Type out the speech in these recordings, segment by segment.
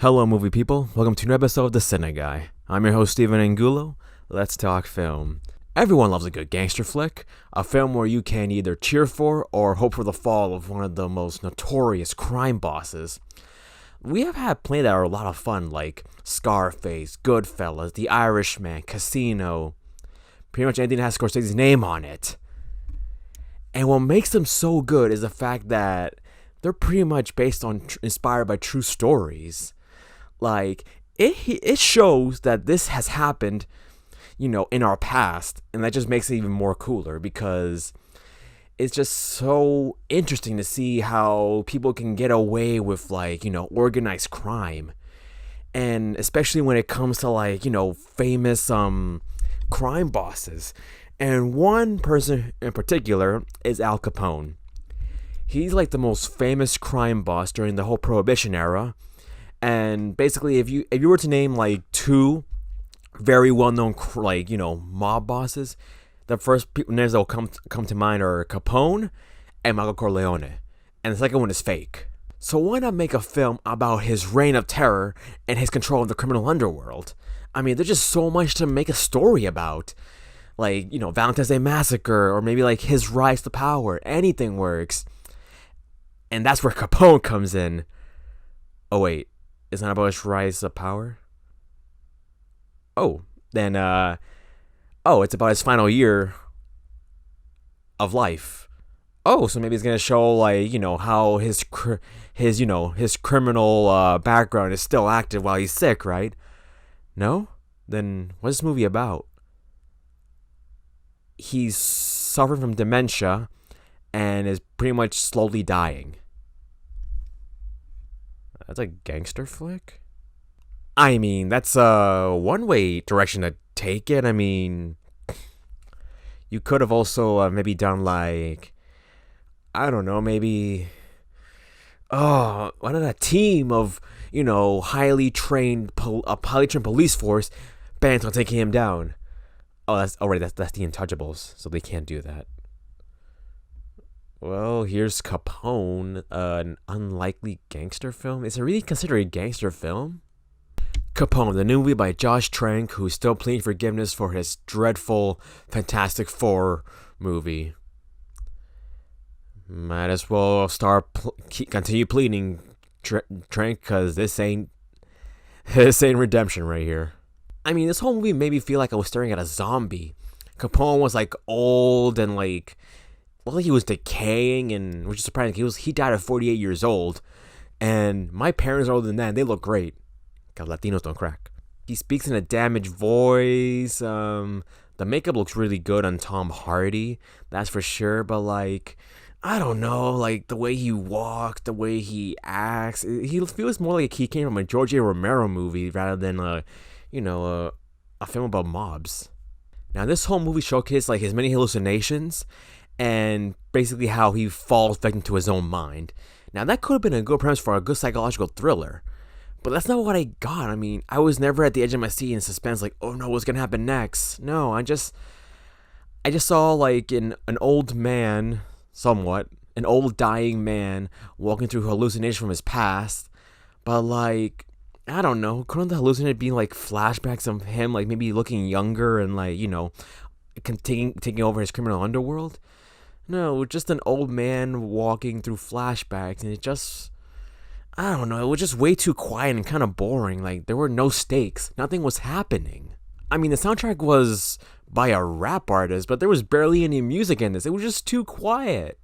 Hello, movie people. Welcome to an episode of the CineGuy. I'm your host, Steven Angulo. Let's talk film. Everyone loves a good gangster flick, a film where you can either cheer for or hope for the fall of one of the most notorious crime bosses. We have had plenty that are a lot of fun, like Scarface, Goodfellas, The Irishman, Casino, pretty much anything that has Scorsese's name on it. And what makes them so good is the fact that they're pretty much inspired by true stories. Like, it shows that this has happened, in our past, and that just makes it even more cooler because it's just so interesting to see how people can get away with, organized crime. And especially when it comes to, famous crime bosses. And one person in particular is Al Capone. He's like the most famous crime boss during the whole Prohibition era. And basically, if you were to name like two very well-known mob bosses, the first names that will come to mind are Capone and Michael Corleone, and the second one is fake. So why not make a film about his reign of terror and his control of the criminal underworld? I mean, there's just so much to make a story about, Valentine's Day Massacre, or maybe like his rise to power. Anything works, and that's where Capone comes in. Oh wait. It's not about his rise to power? Oh, then, it's about his final year of life. Oh, so maybe it's gonna show, how his criminal background is still active while he's sick, right? No? Then what's this movie about? He's suffering from dementia and is pretty much slowly dying. That's a gangster flick? I mean, that's a one-way direction to take it. I mean, you could have also maybe done why not a team of, highly trained police force bent on taking him down. Oh, that's the Untouchables, so they can't do that. Well, here's Capone, an unlikely gangster film. Is it really considered a gangster film? Capone, the new movie by Josh Trank, who's still pleading forgiveness for his dreadful Fantastic Four movie. Might as well continue pleading, Trank, because this ain't redemption right here. I mean, this whole movie made me feel like I was staring at a zombie. Capone was old and looked like he was decaying, and which is surprising. He died at 48 years old, and my parents are older than that, and they look great. God, Latinos don't crack. He speaks in a damaged voice. The makeup looks really good on Tom Hardy, that's for sure. But I don't know, the way he walks, the way he acts, he feels more like he came from a George A. Romero movie rather than a film about mobs. Now, this whole movie showcased his many hallucinations and basically how he falls victim to his own mind. Now, that could have been a good premise for a good psychological thriller, but that's not what I got. I mean, I was never at the edge of my seat in suspense, oh no, what's gonna happen next? No, I just saw an old man, somewhat, an old dying man walking through hallucination from his past, but I don't know, couldn't the hallucination be flashbacks of him, maybe looking younger and taking over his criminal underworld? No, just an old man walking through flashbacks, and I don't know, it was just way too quiet and kind of boring. There were no stakes. Nothing was happening. I mean, the soundtrack was by a rap artist, but there was barely any music in this. It was just too quiet.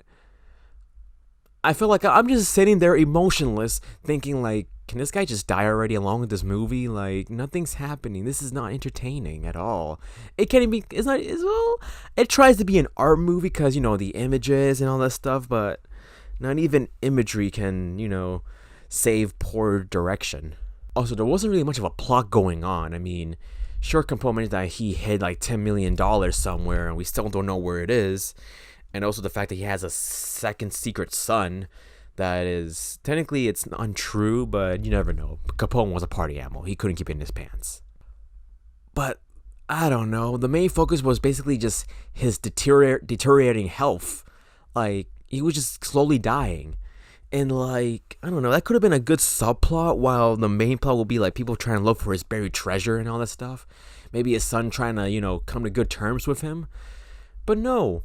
I feel like I'm just sitting there emotionless, thinking can this guy just die already along with this movie? Nothing's happening. This is not entertaining at all. It can't even be, it tries to be an art movie because, the images and all that stuff, but not even imagery can, save poor direction. Also, there wasn't really much of a plot going on. I mean, sure, Capone mentioned that he hid $10 million somewhere and we still don't know where it is. And also the fact that he has a second secret son that is, technically it's untrue, but you never know. Capone was a party animal. He couldn't keep it in his pants. But, I don't know. The main focus was basically just his deteriorating health. He was just slowly dying. And like, I don't know, that could have been a good subplot while the main plot will be like people trying to look for his buried treasure and all that stuff. Maybe his son trying to, come to good terms with him. But no,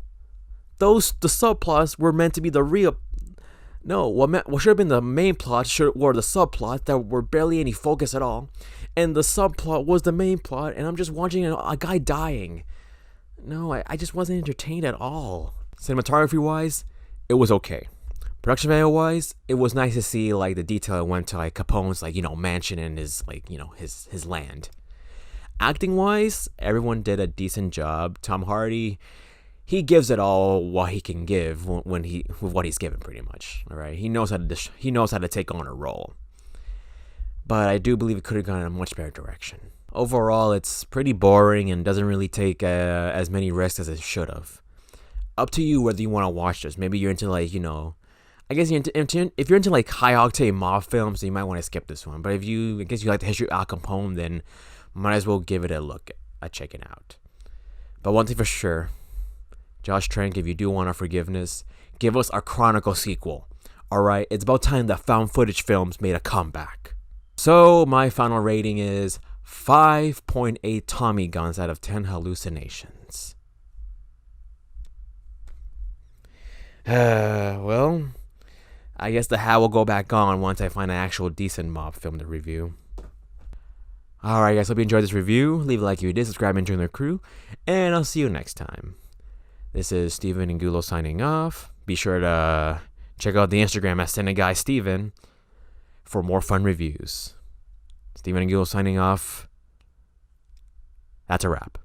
the subplots were meant to be the real. No, what should have been the main plot were the subplots that were barely any focus at all, and the subplot was the main plot, and I'm just watching a guy dying. No, I just wasn't entertained at all. Cinematography wise, it was okay. Production value wise, it was nice to see like the detail it went to like Capone's mansion and his his land. Acting wise, everyone did a decent job. Tom Hardy, he gives it all what he can give with what he's given, pretty much. All right, he knows how to take on a role. But I do believe it could have gone in a much better direction. Overall, it's pretty boring and doesn't really take as many risks as it should have. Up to you whether you want to watch this. Maybe you're into I guess if you're into like high octane mob films, then you might want to skip this one. But I guess you like the history of Al Capone, then might as well give it a look, check it out. But one thing for sure, Josh Trank, if you do want our forgiveness, give us a Chronicle sequel. Alright, it's about time that found footage films made a comeback. So, my final rating is 5.8 Tommy guns out of 10 hallucinations. Well, I guess the hat will go back on once I find an actual decent mob film to review. Alright guys, hope you enjoyed this review. Leave a like if you did, subscribe and join the crew, and I'll see you next time. This is Steven Angulo signing off. Be sure to check out the Instagram at CineGuy Steven for more fun reviews. Steven Angulo signing off. That's a wrap.